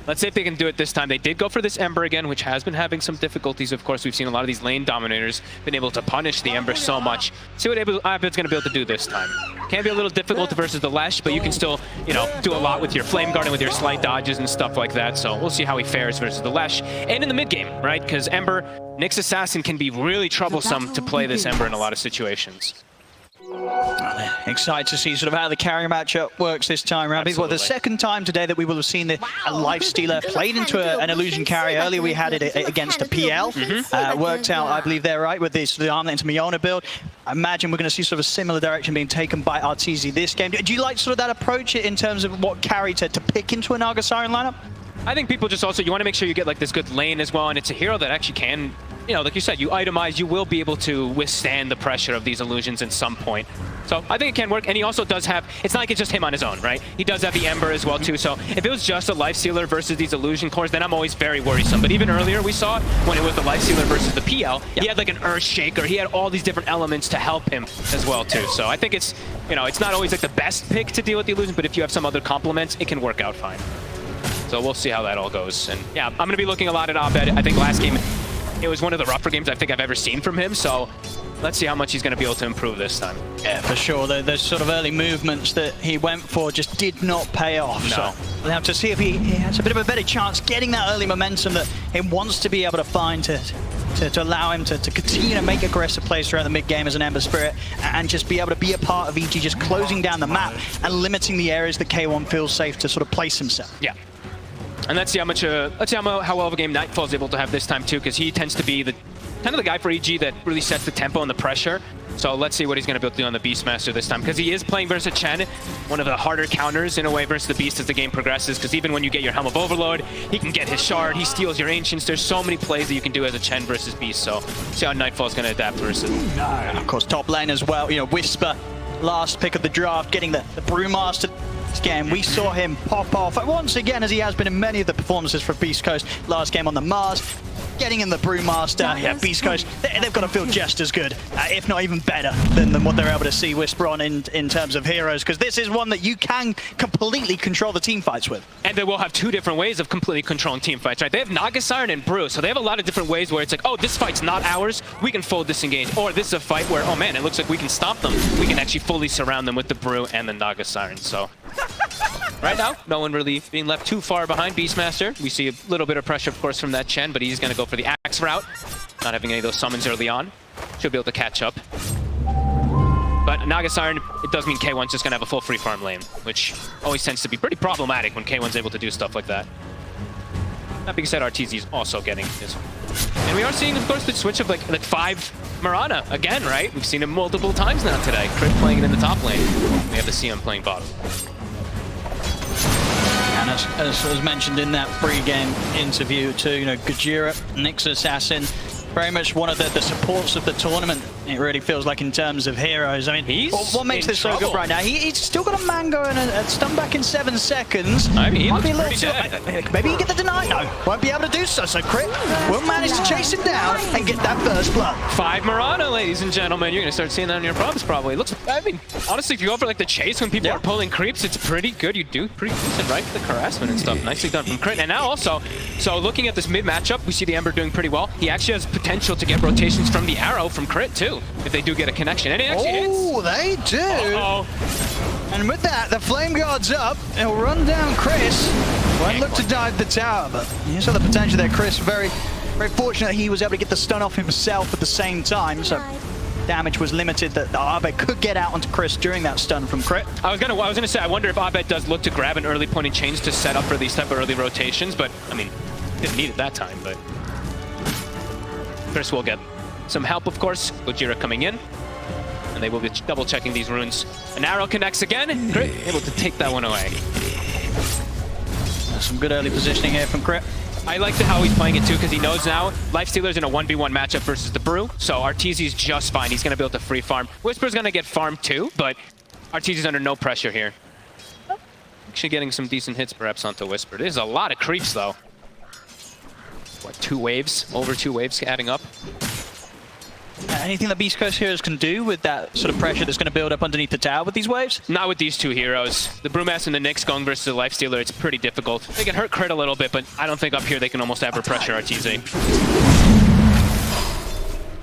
let's see if they can do it this time. They did go for this Ember again, which has been having some difficulties. Of course, we've seen a lot of these lane dominators been able to punish the Ember so much. See what Abed's going to be able to do this time. Can be a little difficult versus the Lesh, but you can still, you know, do a lot with your Flame Guard and with your slight dodges and stuff like that. So we'll see how he fares versus the Lesh. And in the mid game, right? Because Ember, Nyx Assassin can be really troublesome to play this Ember in a lot of situations. Excited to see sort of how the carry matchup works this time around. Well, the second time today that we will have seen the Lifestealer played into an illusion carry. Earlier we had it against a PL. Worked out, I believe they're right, with the Armlet into Mirana build. I imagine we're going to see sort of a similar direction being taken by Arteezy this game. Do you like sort of that approach in terms of what carry to pick into a Naga Siren lineup? I think people just also, you want to make sure you get like this good lane as well, and it's a hero that actually can, you know, like you said, you itemize, you will be able to withstand the pressure of these illusions at some point. So I think it can work, and he also does have, it's not like it's just him on his own, right? He does have the Ember as well too, so if it was just a Lifestealer versus these illusion cores, then I'm always very worrisome. But even earlier we saw it when it was the Lifestealer versus the PL, he had like an Earth Shaker, he had all these different elements to help him as well too. So I think it's, you know, it's not always like the best pick to deal with the illusion, but if you have some other complements, it can work out fine. So we'll see how that all goes. And yeah, I'm going to be looking a lot at Abed. I think last game, it was one of the rougher games I think I've ever seen from him. So let's see how much he's going to be able to improve this time. Yeah, for sure. Those sort of early movements that he went for just did not pay off. No. So we'll have to see if he has a bit of a better chance getting that early momentum that he wants to be able to find to allow him to continue to make aggressive plays throughout the mid-game as an Ember Spirit and just be able to be a part of EG, just closing down the map and limiting the areas that K1 feels safe to sort of place himself. Yeah. And let's see how much, how well of a game Nightfall is able to have this time too, because he tends to be the kind of the guy for EG that really sets the tempo and the pressure. So let's see what he's going to be able to do on the Beastmaster this time, because he is playing versus Chen, one of the harder counters in a way versus the Beast as the game progresses, because even when you get your Helm of Overload, he can get his Shard, he steals your Ancients. There's so many plays that you can do as a Chen versus Beast, so see how Nightfall is going to adapt versus. And of course, top lane as well, you know, Whisper, last pick of the draft, getting the Brewmaster. Game. We saw him pop off once again, as he has been in many of the performances for Beast Coast. Last game on the Mars, getting in the Brewmaster. Yeah, Beast Coast, they've got to feel just as good, if not even better, than what they're able to see Whisper on in terms of heroes, because this is one that you can completely control the team fights with. And they will have two different ways of completely controlling team fights, right? They have Naga Siren and Brew, so they have a lot of different ways where it's like, oh, this fight's not ours, we can full disengage. Or this is a fight where, oh man, it looks like we can stop them. We can actually fully surround them with the Brew and the Naga Siren, so. Right now, no one really being left too far behind Beastmaster. We see a little bit of pressure, of course, from that Chen, but he's going to go for the Axe route. Not having any of those summons early on. Should be able to catch up. But Naga Siren, it does mean K1's just going to have a full free farm lane, which always tends to be pretty problematic when K1's able to do stuff like that. That being said, Arteezy is also getting this. And we are seeing, of course, the switch of like 5 Mirana again, right? We've seen him multiple times now today. Crit playing it in the top lane. We have the CM playing bottom. And as mentioned in that pre-game interview too, you know, Gajira, Nyx Assassin, very much one of the supports of the tournament, it really feels like, in terms of heroes. I mean, what makes this so good right now? He's still got a Mango and a stun back in 7 seconds. I mean, he looks pretty dead. Maybe he can get the deny. No, won't be able to do so. So Crit will manage to chase him down and get that first blood. 5 Mirana, ladies and gentlemen. You're going to start seeing that on your props probably. Looks, I mean, honestly, if you go for like the chase when people are pulling creeps, it's pretty good. You do pretty decent, right? The harassment and stuff. Nicely done from Crit. And now also, so looking at this mid matchup, we see the Ember doing pretty well. He actually has potential to get rotations from the arrow from Crit too, if they do get a connection. And it actually hits. Oh, they do. And with that, the Flame Guard's up. It'll run down Chris. Won't look to dive the tower, but you saw the potential there, Chris. Very, very fortunate he was able to get the stun off himself at the same time. So damage was limited that Abed could get out onto Chris during that stun from Crit. I was gonna say, I wonder if Abed does look to grab an early point and change to set up for these type of early rotations, but I mean, didn't need it that time, but Chris will get some help, of course. Gojira coming in, and they will be double checking these runes. An arrow connects again. Crit able to take that one away. Some good early positioning here from Crit. I like how he's playing it too, because he knows now Lifestealer's in a 1v1 matchup versus the Brew, so Arteezy's just fine. He's going to be able to free farm. Whisper's going to get farmed too, but Arteezy's under no pressure here. Actually getting some decent hits perhaps onto Whisper. There's a lot of creeps though. What, 2 waves? Over 2 waves adding up. Anything that Beast Coast heroes can do with that sort of pressure that's going to build up underneath the tower with these waves? Not with these two heroes. The Brewmaster and the Nyx going versus the Lifestealer, it's pretty difficult. They can hurt Crit a little bit, but I don't think up here they can almost ever pressure RTZ.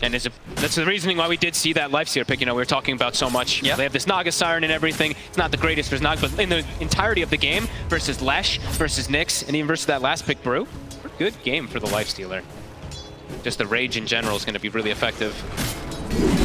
And that's the reasoning why we did see that Lifestealer pick, we were talking about so much. Yep. They have this Naga Siren and everything. It's not the greatest versus Naga, but in the entirety of the game, versus Lesh, versus Nyx, and even versus that last pick Brew, good game for the Lifestealer. Just the rage in general is going to be really effective.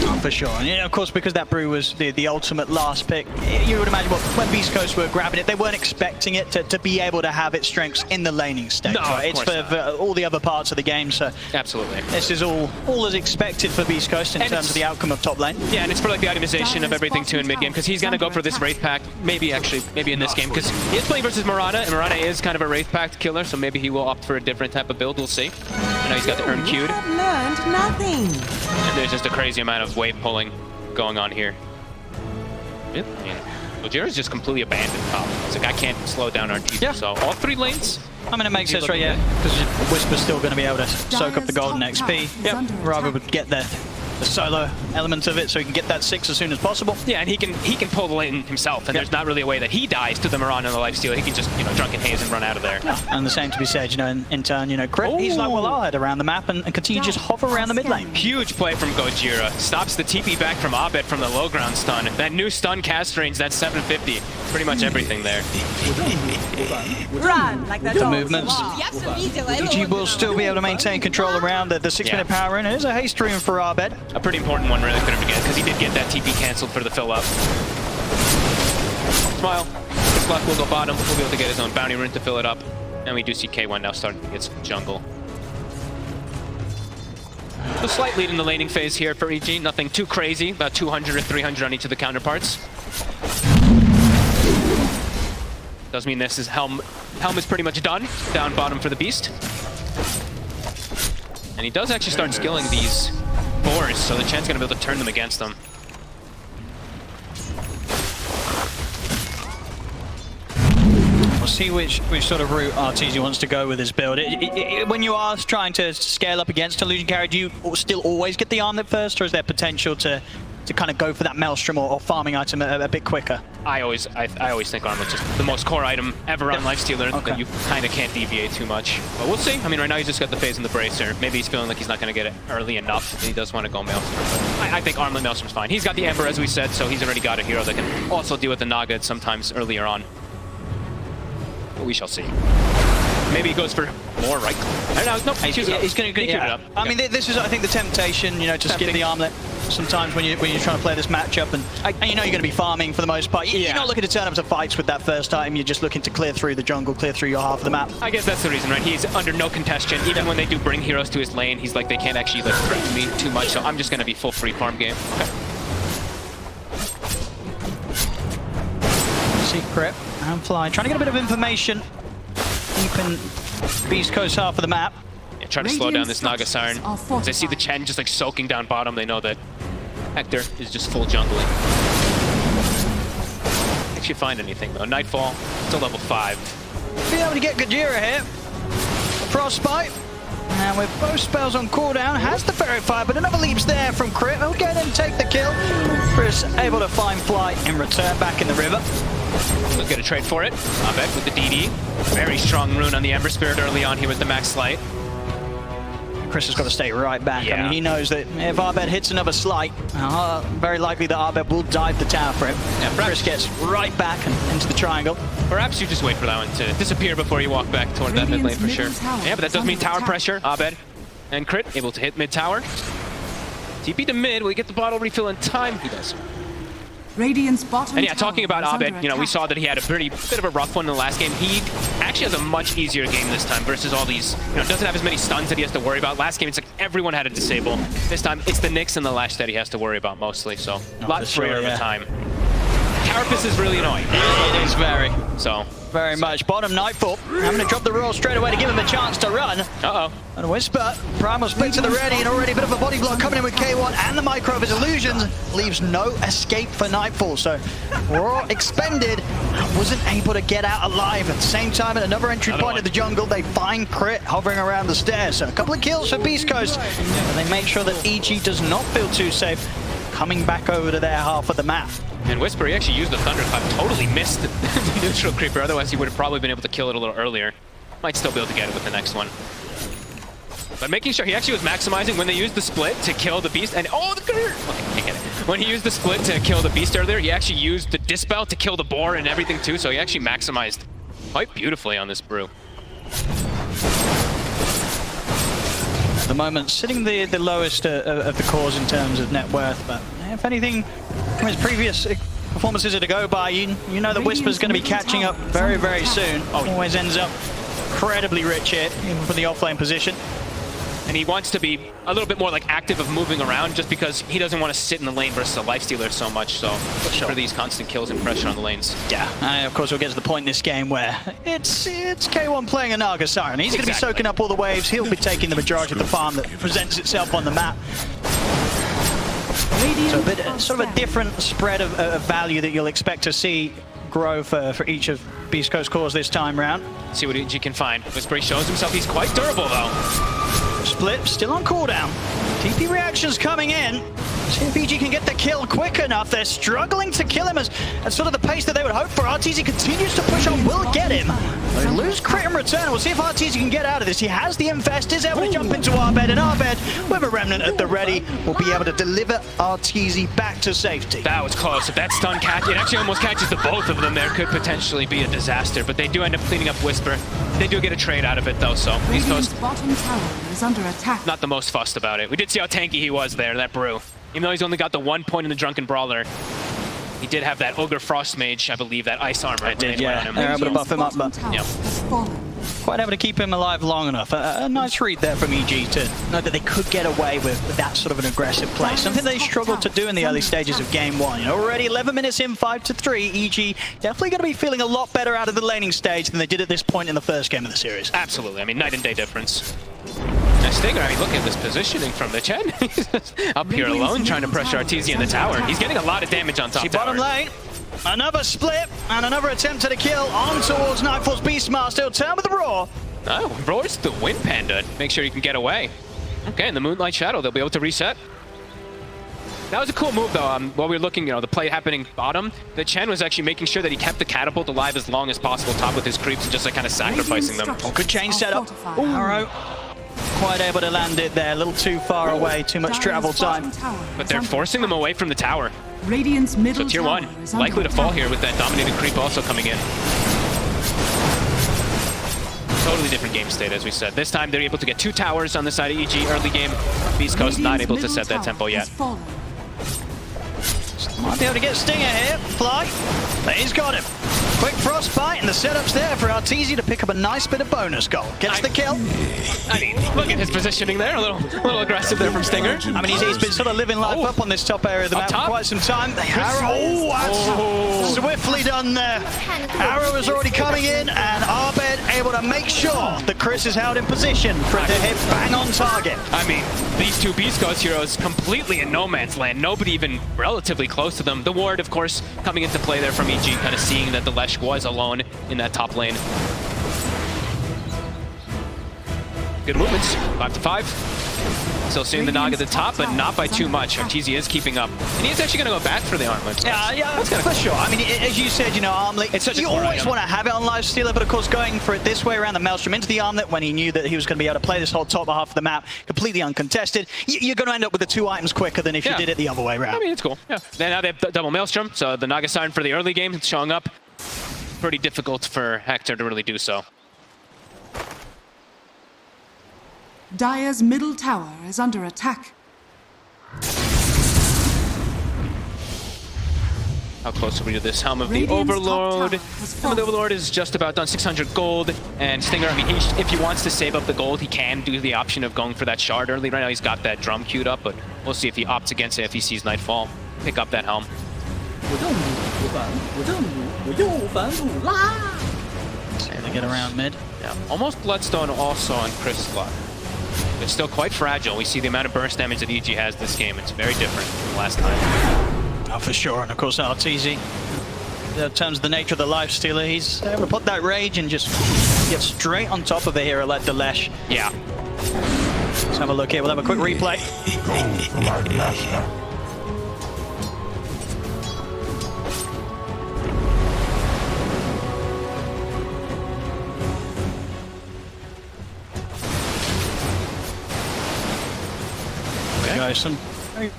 Oh, for sure. And of course, because that Brew was the ultimate last pick, you would imagine when Beast Coast were grabbing it, they weren't expecting it to be able to have its strengths in the laning stage. No, right? It's for all the other parts of the game, so absolutely. This is all as expected for Beast Coast in terms of the outcome of top lane. Yeah, and it's for like the itemization of everything too in mid game, because he's going to go for this Wraith Pact, maybe in this game, because he is playing versus Mirana, and Mirana is kind of a Wraith Pact killer, so maybe he will opt for a different type of build. We'll see. I know he's got the Urn queued. Learned nothing. And there's just a crazy amount of wave pulling going on here. Yeah, I mean, Gojira's just completely abandoned top. It's like, I can't slow down our team. Yeah. So all three lanes. I mean, it makes sense, right? Yeah, because Whisper's still going to be able to soak up the golden XP. Yep. Rather would get the solo element of it, so he can get that 6 as soon as possible. Yeah, and he can pull the lane himself, and there's not really a way that he dies to the Mirana and the Lifestealer. He can just, drunken haze and run out of there. Yeah. And the same to be said, in turn, Crit, he's like, well, I'll head around the map and continue to just hover around the mid lane. Huge play from Gojira. Stops the TP back from Abed from the low ground stun. That new stun cast range, that's 750. Pretty much everything there. Run like that. Good movements. EG will still be able to maintain control around the 6-minute power in. It is a haste rune for Abed. A pretty important one, really couldn't forget, because he did get that TP cancelled for the fill up. Smile. With luck, we'll go bottom. We'll be able to get his own bounty rune to fill it up. And we do see K1 now starting to get some jungle. So slight lead in the laning phase here for EG. Nothing too crazy. About 200 or 300 on each of the counterparts. Does mean this is Helm is pretty much done. Down bottom for the Beast. And he does actually start skilling these boars, so the Chen's gonna be able to turn them against them. We'll see which sort of route RTZ wants to go with his build. When you are trying to scale up against Illusion Carry, do you still always get the armlet first, or is there potential to kind of go for that Maelstrom or farming item a bit quicker? I always think armlet's just the most core item ever on Lifestealer, that you kind of can't deviate too much. But we'll see. I mean, right now he's just got the phase and the bracer. Maybe he's feeling like he's not going to get it early enough. He does want to go Maelstrom, but I think armlet Maelstrom's fine. He's got the Ember, as we said, so he's already got a hero that can also deal with the Naga sometimes earlier on. But we shall see. Maybe he goes for more right click. I don't know. Nope. He's going to queue it up. I mean, this is, I think, the temptation, to skip the armlet. Sometimes when you're trying to play this matchup and you're going to be farming for the most part. You're not looking to turn up to fights with that first item. You're just looking to clear through the jungle, clear through your half of the map. I guess that's the reason, right? He's under no contention. Even when they do bring heroes to his lane, he's like, they can't actually threaten me too much. So I'm just going to be full free farm game. Okay. Secret and Fly. Trying to get a bit of information deep in Beast Coast half of the map. Yeah, trying to slow down this Naga Siren. As they see the Chen just like soaking down bottom, they know that Hector is just full jungling. Actually find anything though. Nightfall, still level 5. Be able to get Gojira here. Frostbite. And with both spells on cooldown, has the Fairy Fire, but another leap's there from Crit. He'll get in and take the kill. Chris able to find Flight in return back in the river. Let's get a trade for it. Abed with the DD. Very strong rune on the Ember Spirit early on here with the max slight. Chris has got to stay right back. Yeah. I mean, he knows that if Abed hits another slight, very likely that Abed will dive the tower for him. Yeah, Chris gets right back and into the triangle. Perhaps you just wait for that one to disappear before you walk back toward that mid lane for sure. Yeah, but that does mean tower pressure. Abed and Crit able to hit mid tower. TP to mid. Will he get the bottle refill in time? He does. Radiant's bottom and yeah, talking about Abed, we saw that he had a bit of a rough one in the last game. He actually has a much easier game this time versus all these, doesn't have as many stuns that he has to worry about. Last game, it's like everyone had a disable. This time, it's the Nyx and the Lash that he has to worry about mostly, so a lot freer of a time. Carapace is really annoying. It is very. So Very much. Bottom Nightfall having to drop the roll straight away to give him a chance to run. Uh-oh. And Whisper, Primal split to the ready, and already a bit of a body block coming in with K1 and the micro of his illusions. Leaves no escape for Nightfall. So Raw expended, wasn't able to get out alive. At the same time, at another entry point of the jungle, they find Crit hovering around the stairs. So a couple of kills for Beast Coast, but they make sure that EG does not feel too safe coming back over to their half of the map. And Whisper, he actually used the Thunderclap, totally missed the neutral creeper, otherwise he would have probably been able to kill it a little earlier. Might still be able to get it with the next one. But making sure he actually was maximizing when they used the split to kill the beast, and oh, the okay, can't get it. When he used the split to kill the beast earlier, he actually used the Dispel to kill the boar and everything too, so he actually maximized quite beautifully on this brew. At the moment, sitting the lowest of the cores in terms of net worth, but if anything from his previous performances are to go by, you know that Whisper's going to be catching up very, very soon. Always ends up incredibly rich here, even from the offlane position. And he wants to be a little bit more like active of moving around just because he doesn't want to sit in the lane versus a Lifestealer so much, so for these constant kills and pressure on the lanes. Yeah, and of course we'll get to the point in this game where it's K1 playing a Naga Siren. He's going to be soaking up all the waves, he'll be taking the majority of the farm that presents itself on the map. So a bit, sort of a different spread of value that you'll expect to see grow for each of Beast Coast cores this time round. See what he can find. Whisper shows himself, he's quite durable though. Split still on cooldown. TP reactions coming in. See if EG can get the kill quick enough. They're struggling to kill him at sort of the pace that they would hope for. RTZ continues to push on, will get him. They lose Crit in return. We'll see if RTZ can get out of this. He has the Infest, is able to jump into Arbed, and Arbed, with a Remnant at the ready, will be able to deliver RTZ back to safety. That was close. If that stun catch, it actually almost catches the both of them there. Could potentially be a disaster, but they do end up cleaning up Whisper. They do get a trade out of it though, so Beast Coast bottom tower is under attack. not the most fussed about it. We did see how tanky he was there, that brew. Even though he's only got the 1 point in the Drunken Brawler, he did have that Ogre Frost Mage, I believe, that ice armor. It did, yeah. They're able to buff him up, but quite able to keep him alive long enough. A nice read there from EG to know that they could get away with that sort of an aggressive play. Something they struggled to do in the early stages of game one. You know, already 11 minutes in, 5-3. EG definitely going to be feeling a lot better out of the laning stage than they did at this point in the first game of the series. Absolutely. I mean, night and day difference. Now Stinger, I mean, look at this positioning from the Chen. He's up here alone trying to pressure Arteezy in the tower. He's getting a lot of damage on top tower. Bottom lane. Another split and another attempt at a kill on towards Nightfall's Beastmaster. He'll turn with the Roar. Oh, Roar's the Wind Panda. Make sure you can get away. Okay, in the Moonlight Shadow, they'll be able to reset. That was a cool move, though. While we were looking, you know, the play happening bottom, the Chen was actually making sure that he kept the catapult alive as long as possible, top with his creeps, and just like kind of sacrificing them. Oh, good chain setup. Arrow. Quite able to land it there. A little too far away, too much travel time. But they're forcing them away from the tower. Radiant's middle So tier 1, likely to fall here with that dominated creep also coming in. Totally different game state, as we said. This time they're able to get 2 towers on the side of EG early game. Beast Coast not able to set that tempo yet. Might be able to get Stinger here. Fly. But he's got him. Quick frostbite, and the setup's there for Arteezy to pick up a nice bit of bonus gold. Gets the kill. I mean, look at his positioning there. A little aggressive there from Stinger. I mean, he's been sort of living life up on this top area of the map for quite some time. Arrow, that's swiftly done there. Arrow is already coming in, and Arbed able to make sure that Chris is held in position for it to hit bang on target. I mean, these 2 Beast Coast heroes completely in no man's land. Nobody even relatively close to them. The ward, of course, coming into play there from EG, kind of seeing that the Lesh was alone in that top lane. Good movements, 5-5. Still seeing the Naga at the top, but not by too much. Arteezy is keeping up. And he's actually going to go back for the armlet. Yeah, that's for sure. I mean, as you said, you know, armlet, it's such a you always want to have it on Lifestealer, but of course going for it this way around the Maelstrom into the armlet when he knew that he was going to be able to play this whole top half of the map completely uncontested, you're going to end up with the 2 items quicker than if you did it the other way around. I mean, it's cool. Yeah. Now they have double Maelstrom, so the Naga Siren for the early game is showing up. Pretty difficult for Hector to really do so. Dire's middle tower is under attack. How close are we to this Helm of the Overlord? Helm of the Overlord is just about done, 600 gold. And Stinger, I mean, if he wants to save up the gold, he can do the option of going for that shard early. Right now he's got that drum queued up, but we'll see if he opts against it if he sees Nightfall. Pick up that Helm. to get around mid. Yeah, almost Bloodstone also on Chris' block. They're still quite fragile. We see the amount of burst damage that EG has this game. It's very different from last time. Oh, for sure. And of course, RTZ, in terms of the nature of the Lifestealer, he's able to put that rage and just get straight on top of it here, like the Lesh. Yeah. Let's have a look here. We'll have a quick replay. Some very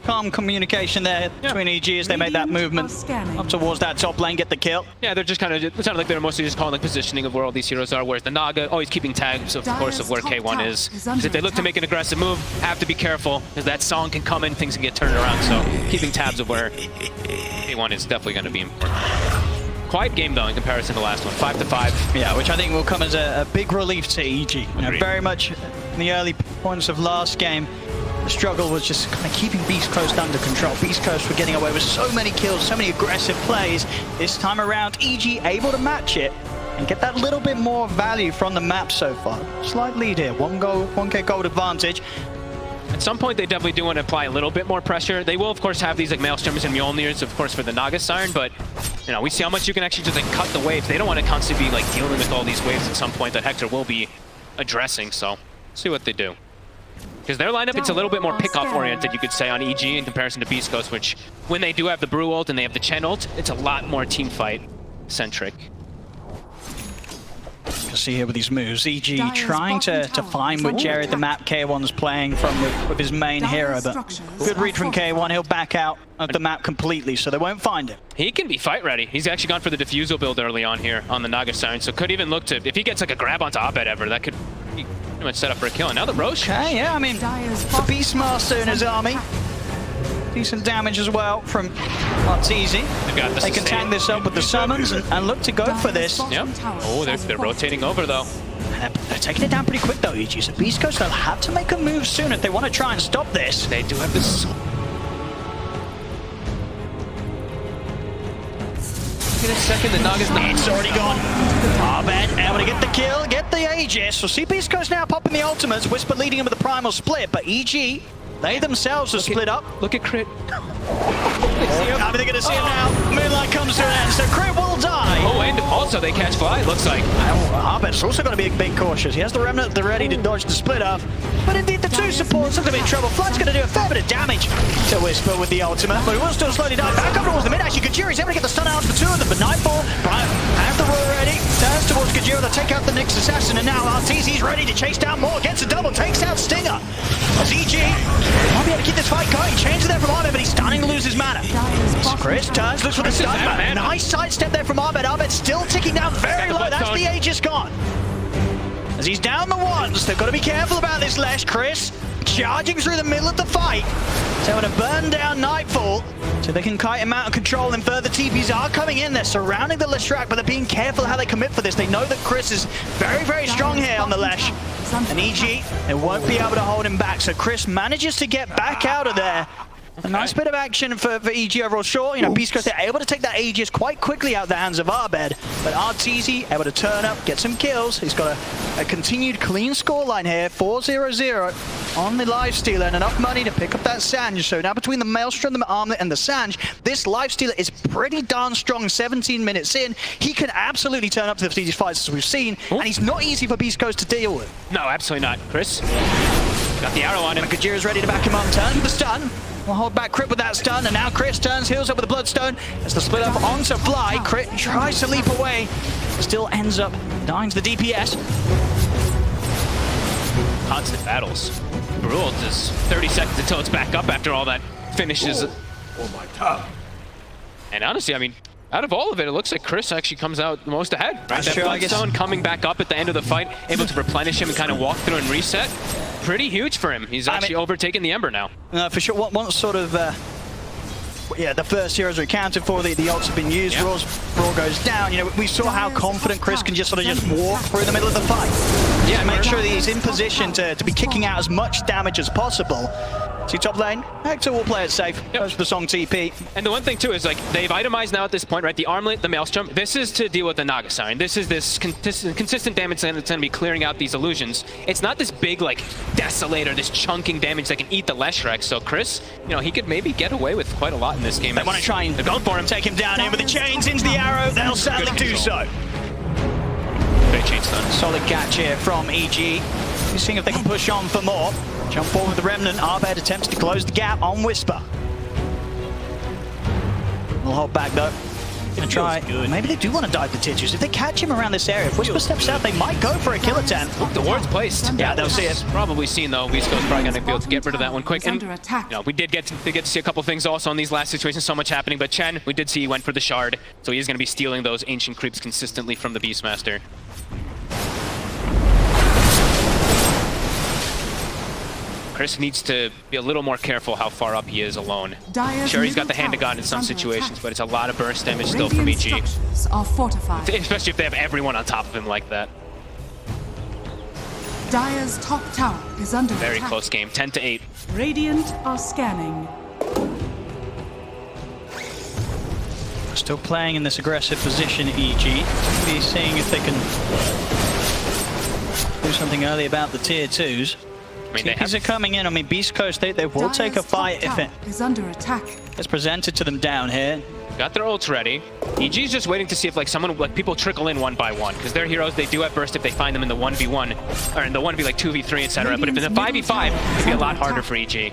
calm communication there between EG as they make that movement up towards that top lane, get the kill. Yeah, they're just kind of, it sounded like they're mostly just calling like positioning of where all these heroes are, whereas the Naga always keeping tags, of course, of where K1 is. Because if they look to make an aggressive move, have to be careful, because that song can come in, things can get turned around, so keeping tabs of where K1 is definitely going to be important. Quiet game though in comparison to the last one, 5-5. Yeah, which I think will come as a big relief to EG. You know, very much in the early points of last game, the struggle was just kind of keeping Beast Coast under control. Beast Coast were getting away with so many kills, so many aggressive plays. This time around, EG able to match it and get that little bit more value from the map so far. Slight lead here, 1K gold advantage. At some point, they definitely do want to apply a little bit more pressure. They will, of course, have these like Maelstromers and Mjolnirs, of course, for the Naga Siren, but you know, we see how much you can actually just like cut the waves. They don't want to constantly be like dealing with all these waves at some point that Hector will be addressing, so see what they do. Because their lineup, it's a little bit more pick-off oriented, you could say, on EG in comparison to Beast Coast, which when they do have the Brew ult and they have the Chen ult, it's a lot more team fight centric. You can see here with these moves, EG trying to find which area the map K1's playing from with his main hero, but good read from K1, he'll back out of the map completely, so they won't find him. He can be fight ready. He's actually gone for the Diffusal build early on here on the Naga Siren, so could even look to, if he gets like a grab onto Abed ever, that could be pretty much set up for a kill. And now the Roche. Okay, yeah, I mean, the Beastmaster in his army. Decent damage as well from RTZ. They can tag this up with the summons and look to go for this. Yep. Oh, they're rotating over though. They're taking it down pretty quick though, EG. So Beast Coast, they'll have to make a move soon if they want to try and stop this. They do have this. In a second, the Naga's not. It's already gone. Abed able to get the kill, get the Aegis. So see Beast Coast now popping the ultimates. Whisper leading him with the primal split, but EG, they themselves are split up. Look at Crit. I think they're going to see him now. Moonlight comes to an end, so Crit will die. Oh, and also they catch Fly, it looks like. Abed's also going to be a bit cautious. He has the Remnant, they're ready to dodge the split off. But indeed, the two supports are going to be in trouble. Fly's going to do a fair bit of damage to Whisper with the ultimate, but he will still slowly die. Back up towards the mid. Actually, Kajiri's able to get the stun out for two of them, but Nightfall, Brian, have the roll ready. Turns towards Kajira, they'll take out the Nyx Assassin, and now RTZ's ready to chase down more. Gets a double, takes out Stinger. As EG might be able to keep this fight going. Changes there from Abed, but he's starting to lose his mana. Chris turns, looks for the stun. Nice sidestep there from Abed. Abed still ticking down very low. That's the Aegis gone. As he's down the ones, they've got to be careful about this Lesh. Chris charging through the middle of the fight. So going to burn down Nightfall so they can kite him out of control, and further TPs are coming in. They're surrounding the Leshrac, but they're being careful how they commit for this. They know that Chris is very, very strong here on the Lesh. And EG, they won't be able to hold him back. So Chris manages to get back out of there. A nice bit of action for EG overall. Sure, you know, Beast Coast, they're able to take that Aegis quite quickly out of the hands of Abed, but RTZ able to turn up, get some kills. He's got a continued clean scoreline here, 4-0-0 on the Lifestealer, and enough money to pick up that Sanj. So now between the Maelstrom, the Armlet, and the Sanj, this Lifestealer is pretty darn strong. 17 minutes in, he can absolutely turn up to these fights as we've seen, and he's not easy for Beast Coast to deal with. No, absolutely not. Chris got the arrow on him. Kajira's ready to back him up, turn the stun. We'll hold back Crit with that stun, and now Chris turns, heals up with the Bloodstone. As the split up onto Fly, Crit tries to leap away, still ends up dying to the DPS. Constant battles. Brewald is 30 seconds until it's back up after all that finishes. Oh my God. And honestly, I mean, out of all of it, it looks like Chris actually comes out the most ahead. Right? That Bloodstone coming back up at the end of the fight, able to replenish him and kind of walk through and reset. Pretty huge for him. He's actually overtaken the Ember now. For sure, once sort of, yeah, the first heroes are accounted for, the ults have been used, Brawl goes down. You know, we saw how confident Chris can just sort of just walk through the middle of the fight. Yeah, make sure that he's in position to be kicking out as much damage as possible. See top lane, Hector will play it safe. Goes for the Song TP. And the one thing too is like they've itemized now at this point, right? The armlet, the maelstrom. This is to deal with the Naga Siren. This is this consistent damage that's going to be clearing out these illusions. It's not this big like desolator, this chunking damage that can eat the Leshrac. So Chris, you know, he could maybe get away with quite a lot in this game. They want to try and they're going for him. Take him down here with the chains into the arrow. They'll sadly do so. Great chain stun. Solid catch here from EG. We're seeing if they can push on for more. Jump forward with the Remnant. Arbed attempts to close the gap on Whisper. We'll hold back though. Gonna try. Maybe they do want to dive the Tidges. If they catch him around this area, if Whisper steps out, they might go for a kill attempt. The ward's placed. Yeah, they'll see it. Probably seen though. Visco's probably gonna be able to get rid of that one quick. And you know, we did get to see a couple things also in these last situations. So much happening, but Chen, we did see he went for the shard, so he is gonna be stealing those ancient creeps consistently from the Beastmaster. Chris needs to be a little more careful how far up he is alone. Sure, he's got the hand of God in some situations, but it's a lot of burst damage still from EG. Are fortified. Especially if they have everyone on top of him like that. Dire's top tower is under Very attack. close game, 10-8. Radiant are scanning. Still playing in this aggressive position, EG. Maybe seeing if they can do something early about the tier 2s. I mean, TPs are coming in. I mean, Beast Coast, they will take a fight if it is under attack. gets presented to them down here. Got their ults ready. EG's just waiting to see if like someone, like people trickle in one by one, because their heroes, they do have burst if they find them in the 1v1, or in the 1v like 2v3, etc. But if it's a 5v5, it'd be a lot harder for EG.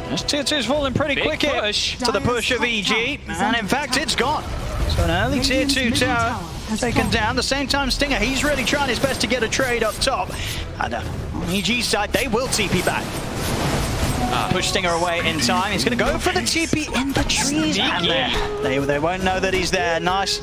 This tier 2's falling pretty quick here to the push of EG, and in fact, it's gone. So an early tier 2 tower taken down. At the same time, Stinger, he's really trying his best to get a trade up top. And on EG's side, they will TP back. Push Stinger away in time. He's going to go for the TP in the trees. And they won't know that he's there. Nice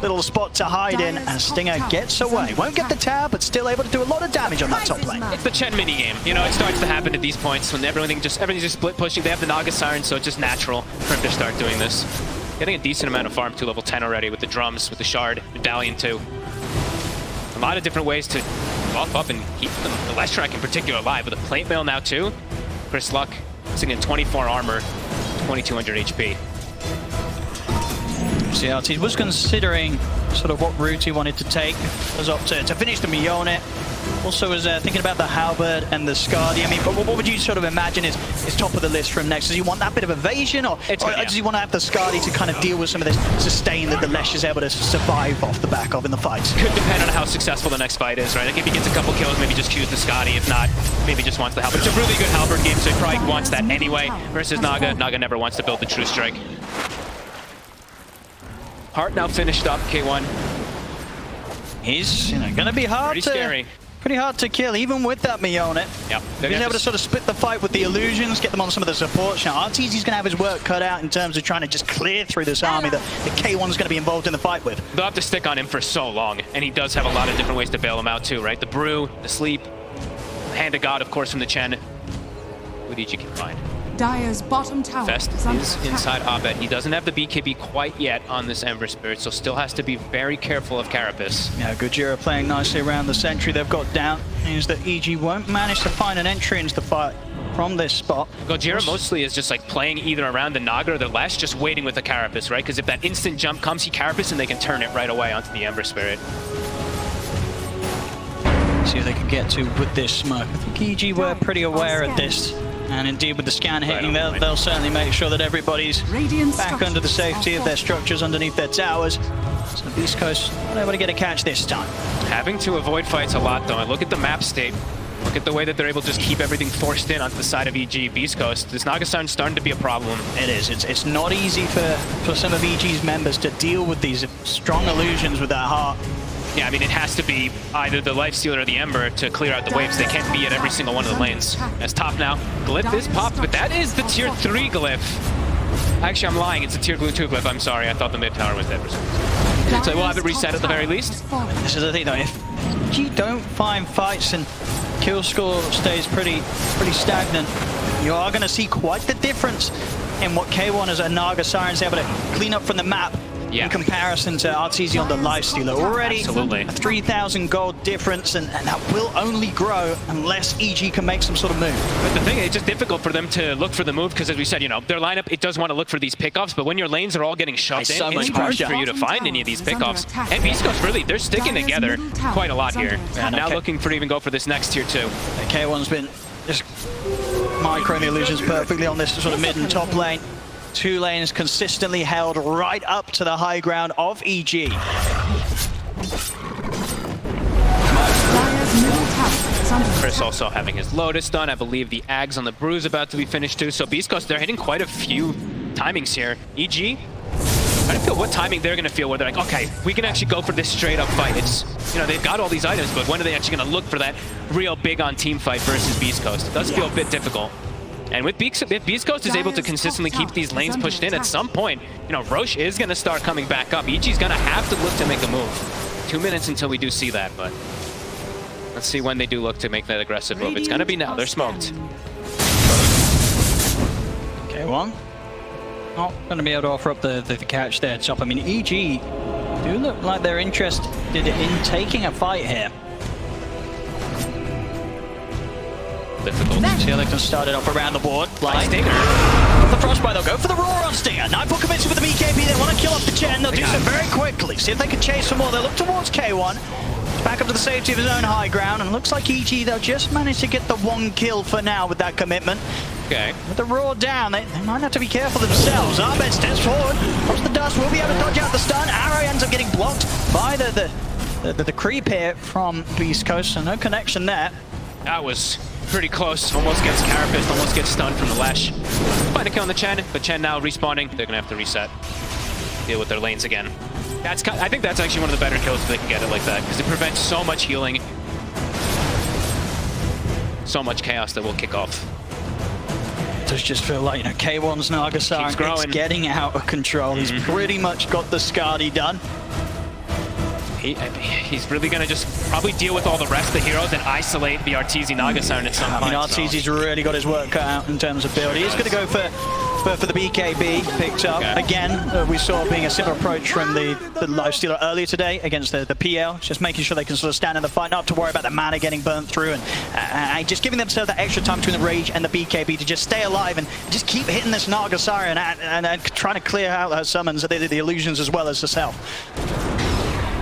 little spot to hide in as Stinger gets away. Won't get the tower, but still able to do a lot of damage on that top lane. It's the Chen mini game. You know, it starts to happen at these points when everything's just split pushing. They have the Naga Siren, so it's just natural for him to start doing this. Getting a decent amount of farm to level 10 already with the drums, with the shard, Medallion too. A lot of different ways to buff up and keep the Leshrac in particular alive. With a plate mail now too. Chris Luck sitting in 24 armor, 2200 HP. CRT was considering sort of what route he wanted to take. Was up to finish the Mione. Also was thinking about the Halberd and the Skadi. I mean, but what would you sort of imagine is top of the list from next? Does he want that bit of evasion, or does he want to have the Skadi to kind of deal with some of this sustain that the Lesh is able to survive off the back of in the fights? Could depend on how successful the next fight is, right? Like if he gets a couple kills, maybe just choose the Skadi. If not, maybe just wants the Halberd. It's a really good Halberd game, so he probably wants that anyway. Versus Naga. Naga never wants to build the True Strike. Heart now finished up, K1. He's going to be pretty hard to kill, even with that Mione. Yep. He's able to sort of split the fight with the illusions, get them on some of the support. Now, RTZ's going to have his work cut out in terms of trying to just clear through this army that the K1's going to be involved in the fight with. They'll have to stick on him for so long, and he does have a lot of different ways to bail him out too, right? The Brew, the Sleep, the Hand of God, of course, from the Chen. What did you can find? Dire's bottom tower Fest is inside Abed. He doesn't have the BKB quite yet on this Ember Spirit, so still has to be very careful of Carapace. Yeah, Gojira playing nicely around the sentry they've got down. Means that EG won't manage to find an entry into the fight from this spot. Gojira mostly is just like playing either around the Naga or the Lesh, just waiting with the Carapace, right? Because if that instant jump comes, he Carapace and they can turn it right away onto the Ember Spirit. See if they can get to with this smoke. I think EG were pretty aware of this. And indeed, with the scan hitting, they'll certainly make sure that everybody's back under the safety of their structures underneath their towers. So the Beast Coast not able to get a catch this time. Having to avoid fights a lot, though. And look at the map state. Look at the way that they're able to just keep everything forced in onto the side of EG. Beast Coast, this Naga Siren's starting to be a problem. It is. It's not easy for some of EG's members to deal with these strong illusions with that heart. Yeah, I mean, it has to be either the Lifestealer or the Ember to clear out the waves. They can't be at every single one of the lanes. That's top now. Glyph is popped, but that is the tier 3 Glyph. Actually, I'm lying. It's a tier 2 Glyph. I'm sorry. I thought the mid tower was dead for some reason. So we'll have it reset at the very least. This is the thing, though. If you don't find fights and kill score stays pretty stagnant, you are going to see quite the difference in what K1 as a Naga Siren's able to clean up from the map. Yeah. in comparison to Arteezy on the Lifestealer. Already Absolutely. a 3,000 gold difference, and that will only grow unless EG can make some sort of move. But the thing, it's just difficult for them to look for the move because, as we said, you know, their lineup, it does want to look for these pickoffs, but when your lanes are all getting shoved There's in, so it's much hard pressure. for you to find any of these pickoffs. And Beast Coast, really, they're sticking together quite a lot here. And now looking for to even go for this next tier 2. K1's been just microing the illusions perfectly on this sort of mid and top lane. 2 lanes consistently held right up to the high ground of EG. Chris also having his Lotus done. I believe the Ags on the Brews about to be finished too. So Beast Coast, they're hitting quite a few timings here. EG, I don't feel what timing they're going to feel where they're like, okay, we can actually go for this straight up fight. It's, you know, they've got all these items, but when are they actually going to look for that real big on team fight versus Beast Coast? It does feel a bit difficult. And with if Beast Coast is able to consistently keep these lanes pushed in, at some point, you know, Roche is going to start coming back up. EG's going to have to look to make a move. 2 minutes until we do see that, but let's see when they do look to make that aggressive move. It's going to be now. They're smoked. K1. Not going to be able to offer up the catch there, top. I mean, EG do look like they're interested in taking a fight here. Difficult. See how they can start it off around the board. Like Stinger. the Frostbite, they'll go for the roar on Stinger. Nightfall commits with the BKB. They want to kill off the Chen. They'll do so very quickly. See if they can chase some more. They'll look towards K1. Back up to the safety of his own high ground. And it looks like EG, they'll just manage to get the 1 kill for now with that commitment. Okay. With the roar down, they might have to be careful themselves. Arbed steps forward. Comes the dust. Will be able to dodge out the stun. Arrow ends up getting blocked by the creep here from Beast Coast. So no connection there. That was pretty close. Almost gets Carapace, almost gets stunned from the Lash. Find a kill on the Chen, but Chen now respawning. They're going to have to reset. Deal with their lanes again. I think that's actually one of the better kills if they can get it like that, because it prevents so much healing. So much chaos that will kick off. It does just feel like, you know, K1's Naga Siren, it's getting out of control. He's pretty much got the Skadi done. He's really going to just probably deal with all the rest of the heroes and isolate the Arteezy Naga Siren at some point. I mean, Arteezy's really got his work cut out in terms of build. He is going to go for the BKB picked up. Okay. Again, we saw being a similar approach from the Lifestealer earlier today against the PL, just making sure they can sort of stand in the fight, not to worry about the mana getting burnt through, and just giving themselves that extra time between the Rage and the BKB to just stay alive and just keep hitting this Naga Siren and trying to clear out her summons, the illusions as well as herself.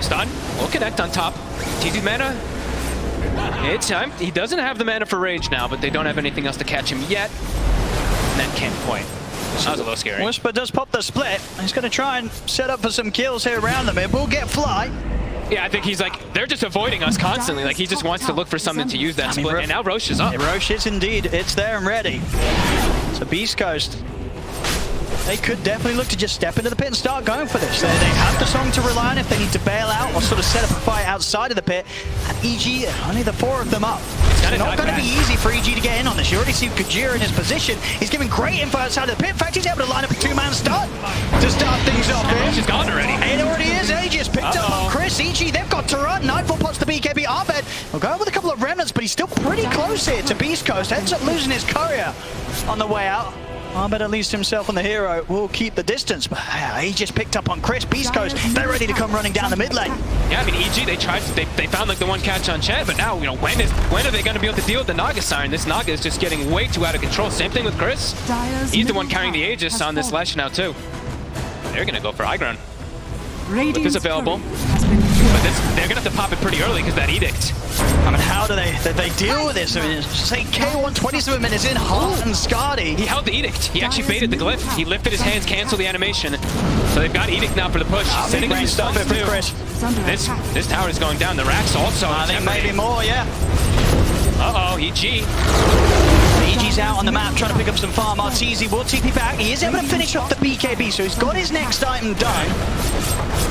Stun, will connect on top. TZ mana, it's time. He doesn't have the mana for Rage now, but they don't have anything else to catch him yet. And that can't point. That was a little scary. Whisper does pop the split. He's going to try and set up for some kills here around them. It will get Fly. Yeah, I think he's like, they're just avoiding us constantly. Like, he just wants to look for something to use that split. And now Roche is up. Yeah, Roche is indeed. It's there and ready. So Beast Coast, they could definitely look to just step into the pit and start going for this. They have the song to rely on if they need to bail out or sort of set up a fight outside of the pit. And EG, only the 4 of them up. It's not going to be easy for EG to get in on this. You already see Kajira in his position. He's giving great info outside of the pit. In fact, he's able to line up a 2-man start to start things off here. She's gone already. It already is. Aegis picked up on Chris. EG, they've got to run. Nightfall pots the BKB. Arbed will go with a couple of remnants, but he's still pretty close here to Beast Coast. Ends up losing his courier on the way out. Arbed, at least himself and the hero, will keep the distance. But he just picked up on Chris. Beast Coast, they're ready to come running down the mid lane. Yeah, I mean, EG, they found like the one catch on Chen, but now, you know, when are they going to be able to deal with the Naga Siren? This Naga is just getting way too out of control. Same thing with Chris. He's the one carrying the Aegis on this Lash now, too. They're going to go for high ground. With this available. But they're going to have to pop it pretty early because that Edict. I mean, how do they deal with this? I mean, say K1 27 minutes in, Heart and Skadi. He held the Edict. He actually baited the glyph. He lifted his hands, canceled the animation. So they've got Edict now for the push. Sending him stuns too. This tower is going down. The Rax also. I think maybe more, yeah. Uh-oh, EG. EG's out on the map trying to pick up some farm. Arteezy will TP back. He is able to finish off the BKB, so he's got his next item done.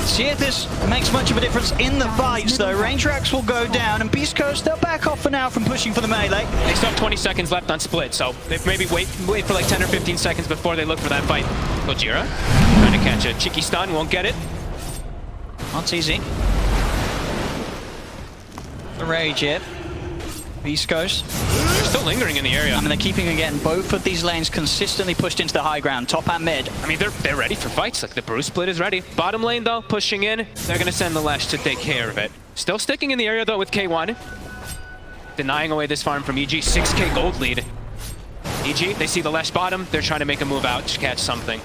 See if this makes much of a difference in the fights, though. Range Rax will go down, and Beast Coast, they'll back off for now from pushing for the melee. They still have 20 seconds left on split, so they maybe wait for like 10 or 15 seconds before they look for that fight. Gojira trying to catch a cheeky stun, won't get it. Arteezy. The Rage here. Beast Coast Still lingering in the area. I mean, they're keeping, again, both of these lanes consistently pushed into the high ground, top and mid. I mean, they're ready for fights. Like, the Bruce split is ready. Bottom lane, though, pushing in. They're going to send the Lash to take care of it. Still sticking in the area, though, with K1. Denying away this farm from EG. 6k gold lead. EG, they see the Lash bottom. They're trying to make a move out to catch something.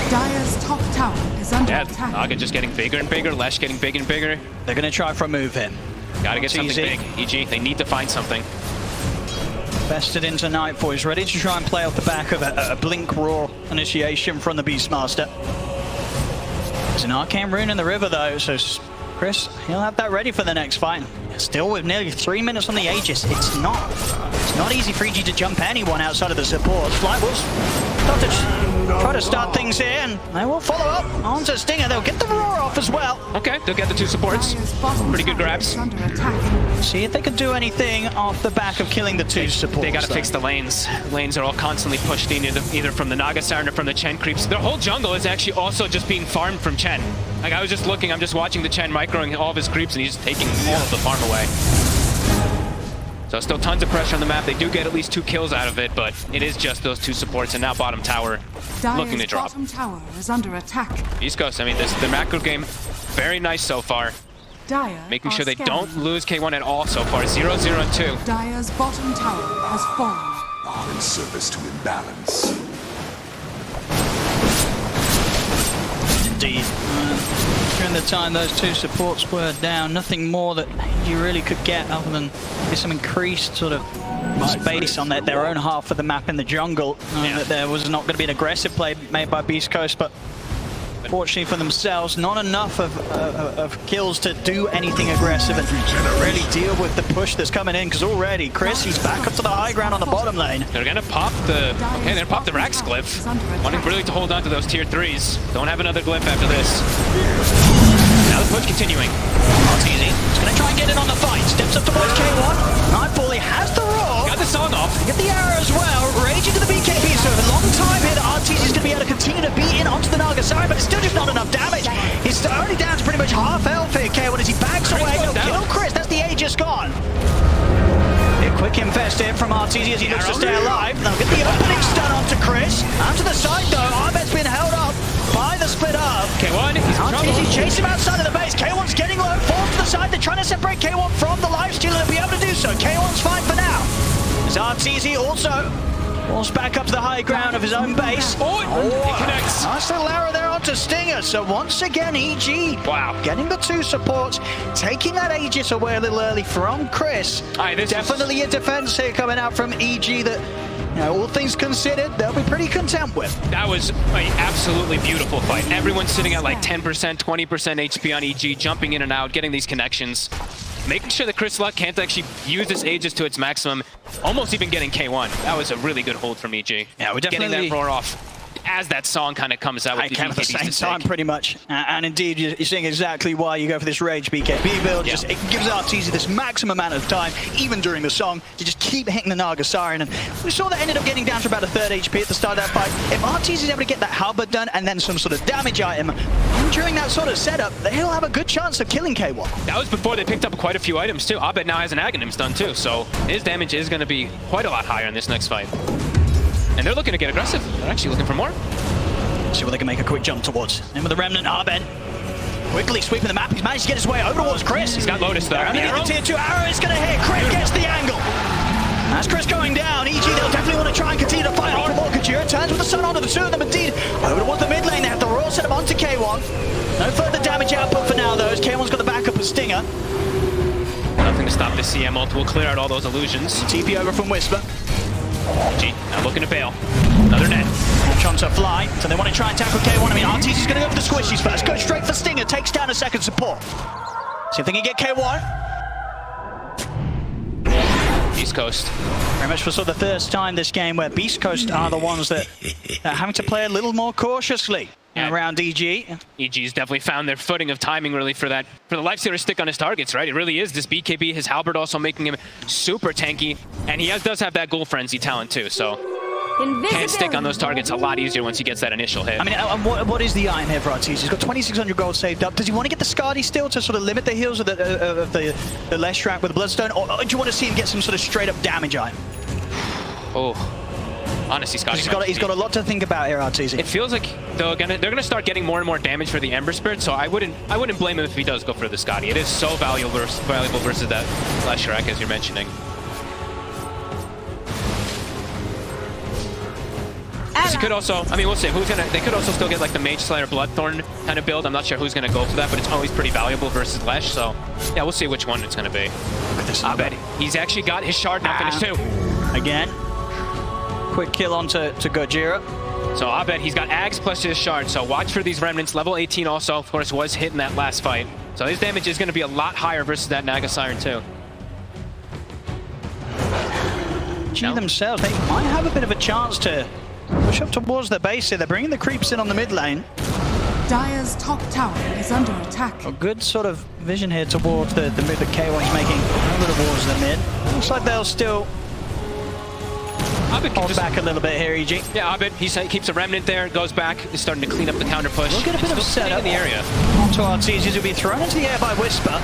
Dire's top tower is under Yeah, attack. Naga just getting bigger and bigger. Lash getting bigger and bigger. They're going to try for a move here. Gotta get something easy. big. EG, they need to find something. Bested into Nightfall. He's ready to try and play off the back of a Blink Roar initiation from the Beastmaster. There's an Arcane Rune in the river, though, so Chris, he'll have that ready for the next fight. Still with nearly 3 minutes on the Aegis, it's not easy for EG to jump anyone outside of the support. Flight will start to try to start things here, and they will follow up onto Stinger. They'll get the Roar off as well. Okay, they'll get the 2 supports. Dire's bottom Pretty good tower grabs. is under attack. See if they can do anything off the back of killing the 2 supports. They gotta fix the lanes. Lanes are all constantly pushed in either from the Naga Siren or from the Chen creeps. Their whole jungle is actually also just being farmed from Chen. Like, I was just looking, I'm just watching the Chen microing all of his creeps, and he's just taking all of the farm away. So still tons of pressure on the map. They do get at least 2 kills out of it, but it is just those 2 supports, and now bottom tower looking to Dire's drop. bottom tower is under attack. East Coast, I mean, the macro game, very nice so far. Dire Making are sure they scanning. don't lose K1 at all so far. 0-0 and 2. Dire's bottom tower has fallen. Are in service to imbalance. Indeed. During the time those 2 supports were down, nothing more that you really could get other than some increased sort of space on their own half of the map in the jungle. That there was not going to be an aggressive play made by Beast Coast, but fortunately for themselves, not enough of kills to do anything aggressive and really deal with the push that's coming in, because already Chris, he's back up to the high ground on the bottom lane. They're gonna pop the... Okay, they're gonna pop the Rax glyph. Wanting really to hold on to those tier 3s. Don't have another glyph after this. Now the push continuing. Not easy. He's going to try and get in on the fight. Steps up towards K1. Nightfall, he has the Roar. Got the song off. Get the arrow as well. Rage into the BKB. So a long time here that RTZ is going to be able to continue to beat in onto the Naga Siren, but it's still just not enough damage. He's already down to pretty much half health here, K1, as he backs away. He'll kill Chris. That's the Aegis gone. A quick infest here from RTZ as he looks to stay alive. They'll get the opening stun onto Chris. Out to the side though. Ahmed's been held up by the split up. K1, he's in trouble. RTZ chase him outside of the base. K1's getting low. Falls to the side. They're trying to separate K1 from the Lifestealer. They'll be able to do so. K1's fine for now. As RTZ also falls back up to the high ground of his own base. He connects. Nice little arrow there onto Stinger. So once again, EG getting the 2 supports, taking that Aegis away a little early from Chris. Definitely a defense here coming out from EG that, you know, all things considered, they'll be pretty content with. That was an absolutely beautiful fight. Everyone's sitting at like 10%, 20% HP on EG, jumping in and out, getting these connections. Making sure that Chris Luck can't actually use this Aegis to its maximum, almost even getting K1. That was a really good hold from EG. Yeah, we're definitely getting that Roar off as that song kind of comes out with the at the same time, pretty much. And indeed, you're seeing exactly why you go for this Rage BKB build. Just it gives RTZ this maximum amount of time, even during the song, to just keep hitting the Naga Siren. And we saw that ended up getting down to about a 3rd HP at the start of that fight. If RTZ is able to get that halberd done and then some sort of damage item during that sort of setup, he'll have a good chance of killing K1. That was before they picked up quite a few items too. Abed now has an Aghanims done too, so his damage is going to be quite a lot higher in this next fight. And they're looking to get aggressive. They're actually looking for more. See what they can make a quick jump towards. In with the Remnant, Abed. Quickly sweeping the map. He's managed to get his way over towards Chris. He's got Lotus though. Underneath the tier 2 arrow is going to hit. Chris gets the angle. As Chris going down, EG, they'll definitely want to try and continue to fight on for more. Kajira turns with the sun onto the 2 of them indeed. Over towards the mid lane. They have the Roar set up onto K1. No further damage output for now though, as K1's got the backup of Stinger. Nothing to stop the CM ult. We'll clear out all those illusions. TP over from Whisper. EG now looking to bail. Another net. Trying to fly, so they want to try and tackle K1. I mean, RTZ's going to go for the squishies first. Go straight for Stinger, takes down a second support. See if they can get K1. East Coast. Very much for sort of the first time this game where Beast Coast are the ones that are having to play a little more cautiously around EG. EG's definitely found their footing of timing really for the Lifestealer stick on his targets, right? It really is this BKB, his halberd also making him super tanky, and he does have that Ghoul Frenzy talent too, so Can't stick on those targets a lot easier once he gets that initial hit. I mean, and what is the item here for Arteezy? He's got 2,600 gold saved up. Does he want to get the Skadi still to sort of limit the heals of the Leshrac with the Bloodstone, or do you want to see him get some sort of straight up damage item? Oh, honestly, Scotty. He's got a lot to think about here, Arteezy. It feels like they're gonna start getting more and more damage for the Ember Spirit, so I wouldn't blame him if he does go for the Scotty. It is so valuable versus that Leshrac, as you're mentioning. He could also, I mean, we'll see. They could also still get like the Mage Slayer Bloodthorn kind of build. I'm not sure who's gonna go for that, but it's always pretty valuable versus Lesh. So yeah, we'll see which one it's gonna be. Look at this. I bet he's actually got his shard now finished too. Again, quick kill onto Gojira. So I bet he's got Ags plus his shard. So watch for these remnants. Level 18 also, of course, was hit in that last fight. So his damage is gonna be a lot higher versus that Naga Siren too. G themselves, they might have a bit of a chance to push up towards their base here. They're bringing the creeps in on the mid lane. Dire's top tower is under attack. A good sort of vision here towards the mid that K1's making a little towards the mid. Looks like they'll still hold back a little bit here, EG. Yeah, Abed, he keeps a remnant there, goes back, is starting to clean up the counter push. We'll get a bit of a setup in the area. Onto Arteezy, who'll be thrown into the air by Whisper.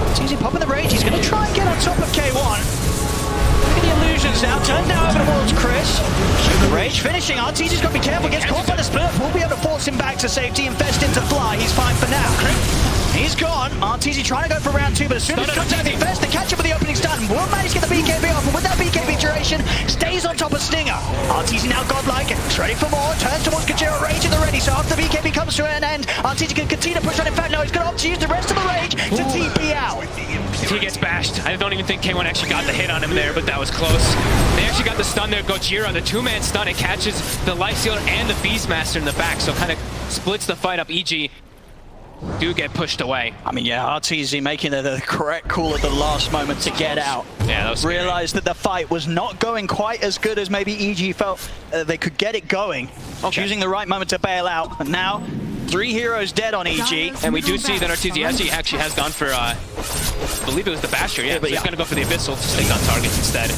Arteezy popping the rage. He's going to try and get on top of K1. Look at the illusions now. Turned now over towards Chris. The rage finishing. Arteezy's got to be careful. Gets caught by the split. We'll be able to force him back to safety. Infest him to fly. He's fine for now. He's gone. Arteezy trying to go for round 2, but as soon as he comes out of Infest, they catch up with the opening stun. Will manage to get the BKB off, and with that BKB duration, stays on top of Stinger. Arteezy now godlike. He's ready for more. Turns towards Gojira. Rage in the ready. So after the BKB comes to an end, Arteezy can continue to push on. In fact, no, he's going to opt to use the rest of the rage to TP out. He gets bashed. I don't even think K1 actually got the hit on him there, but that was close. They actually got the stun there. Gojira, the two-man stun, it catches the Lifestealer and the Beastmaster in the back, so kind of splits the fight up. EG do get pushed away. I mean, yeah, Arteezy making the correct call at the last moment to get out. Yeah, that was scary. Realized that the fight was not going quite as good as maybe EG felt they could get it going. Okay. Choosing the right moment to bail out. And now, 3 heroes dead on EG. And we do see that Arteezy actually has gone for, I believe it was the Basher, yeah. But he's going to go for the Abyssal to stick on targets instead.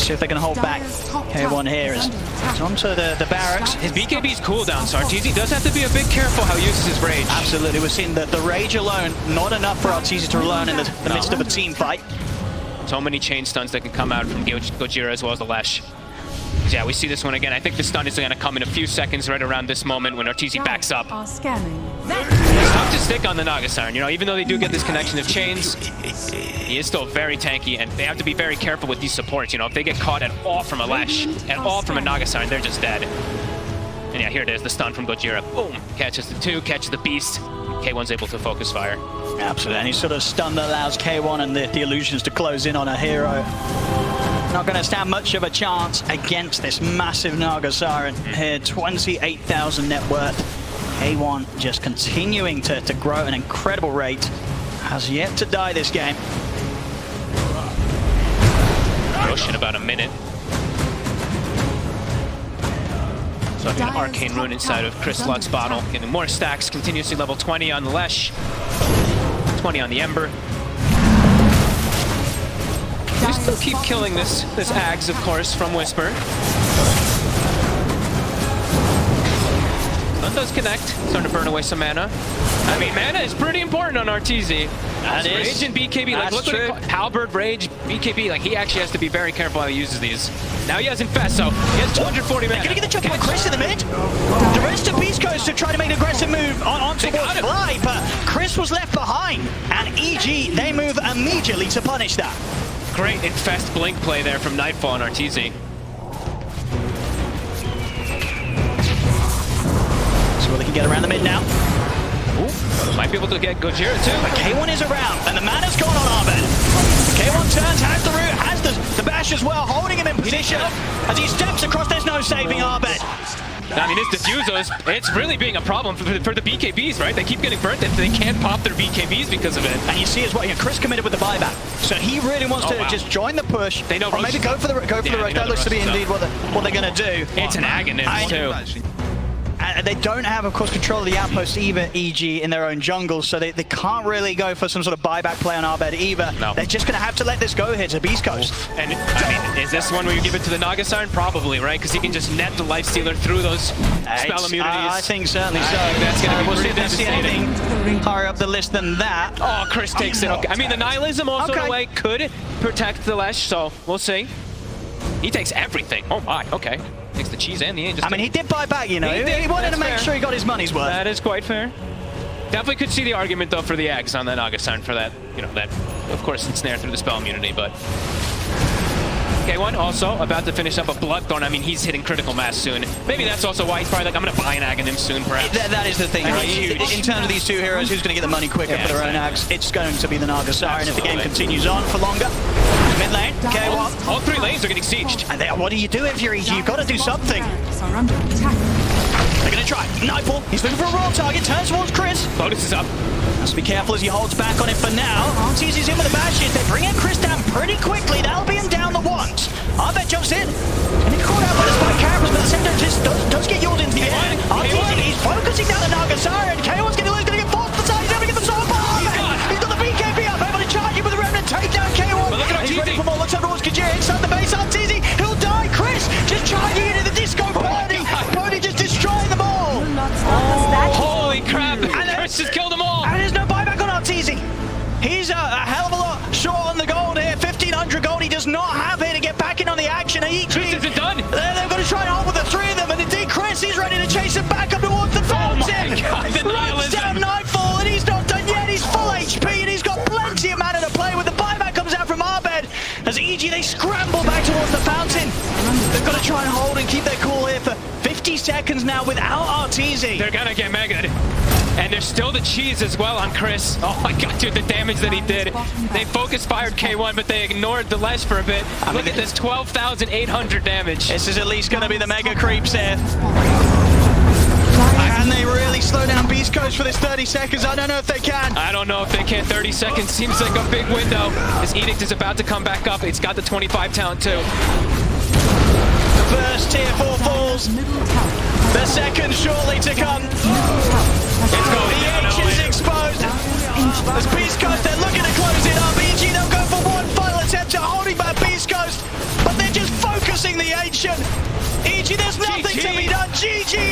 See if they can hold back K1 here. It's onto the barracks. His BKB's cooldown, so Arteezy does have to be a bit careful how he uses his rage. Absolutely, we're seeing that the rage alone, not enough for Arteezy to rely in the midst of a team fight. So many chain stuns that can come out from Gojira as well as the Lesh. Yeah, we see this one again. I think the stun is going to come in a few seconds right around this moment when Arteezy backs up. It's tough to stick on the Naga Siren, you know, even though they do get this connection of chains, he is still very tanky, and they have to be very careful with these supports. You know, if they get caught at all from a Lesh, at all from a Naga Siren, they're just dead. And yeah, here it is, the stun from Gojira. Boom! Catches the 2, catches the Beast. K1's able to focus fire. Absolutely, any sort of stun that allows K1 and the illusions to close in on a hero. Not going to stand much of a chance against this massive Naga Siren here. 28,000 net worth. K1 just continuing to grow at an incredible rate. Has yet to die this game. Rush in about a minute. So I have an Arcane Rune inside of Chris Luck's bottle. Getting more stacks, continuously level 20 on the Lesh. 20 on the Ember. We still keep killing this Ags, of course, from Whisper. That does connect. Starting to burn away some mana. I mean, mana is pretty important on Arteezy. That is. Rage and BKB, like look true. at Halberd, Rage, BKB, like he actually has to be very careful how he uses these. Now he has Infest, so he has 240 mana. Gonna get the jump on Chris in the mid. The rest of Beast Coast to try to make an aggressive move on towards Fly, but Chris was left behind, and EG, they move immediately to punish that. Great Infest blink play there from Nightfall and Arteezy. So they can get around the mid now. Ooh, might be able to get Gojira too. But K1 is around, and the mana's gone on Arbed. K1 turns, has the root, has the bash as well, holding him in position. As he steps across, there's no saving Arbed. I mean, this diffusos, it's really being a problem for the BKBs, right? They keep getting burnt, and they can't pop their BKBs because of it. And you see as well, Chris committed with the buyback. So he really wants to just join the push. They know or maybe go for the rush. That looks to be indeed what they're going to do. It's an agonist too. They don't have, of course, control of the outpost either, EG, in their own jungle, so they can't really go for some sort of buyback play on Arbed either. No. They're just going to have to let this go here to Beast Coast. And I mean, is this one where you give it to the Naga Siren? Probably, right? Because he can just net the Lifestealer through those spell immunities. I think certainly so. That's going to be We'll see pretty if they see anything higher up the list than that. Oh, Chris takes it. Okay. I mean, the Nihilism also in a way could protect the Lesh, so we'll see. He takes everything. Oh my, okay. Takes the cheese and the Aegis. I mean, he did buy back, you know. He wanted to make sure he got his money's worth. That is quite fair. Definitely could see the argument, though, for the Axe on the Naga Siren for that, you know, that, of course, ensnare through the spell immunity, but... K1 also about to finish up a Bloodthorn. I mean, he's hitting critical mass soon. Maybe that's also why he's probably like, I'm going to buy an Aghanim soon, perhaps. That is the thing, right? In terms of these two heroes, who's going to get the money quicker for their own Axe? It's going to be the Naga Siren if the game continues on for longer. Mid lane, K1. All three lanes are getting sieged. And what do you do if you're EG? You've got to do something. Are under attack. They're going to try. Nightfall, he's looking for a raw target, turns towards Chris. Lotus is up. Has to be careful as he holds back on it for now. Arteezy's in with the bashes. They bring in Chris down pretty quickly. That'll be him down the ones. Arbet jumps in. And he's caught out by the spike cameras, but the center just does get yours into the air. Arteezy, he's focusing down the Naga Siren. K1's going to get forced to the side. He's never get the sword bar. He's got the BKB up, able to charge him with the Remnant. Take down K1. But look at He's ready Arteezy. for more. Looks up towards Kajir inside the base. Arteezy, he'll die. Chris just charging into the disco. Purdy just destroying them all. Holy crap! Chris just killed them all! And there's no buyback on Arteezy. He's a hell of a lot short on the gold here. 1,500 gold he does not have here to get back in on the action. Chris isn't done! They're going to try and hold with the three of them, and indeed Chris, he's ready to chase him back up towards the fountain. Oh my God, the Runs nihilism. down Nightfall, and he's not done yet. He's full HP, and he's got plenty of mana to play with. The buyback comes out from Arbed. As EG, they scramble back towards the fountain. They've got to try and hold and keep their cool here for 50 seconds now without Arteezy. They're gonna get megaed. And there's still the cheese as well on Chris. Oh my god, dude, the damage that he did. They focus fired K1, but they ignored the Lesh for a bit. Look at this, 12,800 damage. This is at least going to be the mega creeps here. And they really slow down Beast Coast for this 30 seconds. I don't know if they can. I don't know if they can. 30 seconds seems like a big window. This Edict is about to come back up. It's got the 25 talent too. The first tier 4 falls. The second shortly to come. It's going down. The H is exposed. As Beast Coast, they're looking to close it up. EG, they'll go for one final attempt at holding back Beast Coast, but they're just focusing the ancient. EG, there's nothing to be done. GG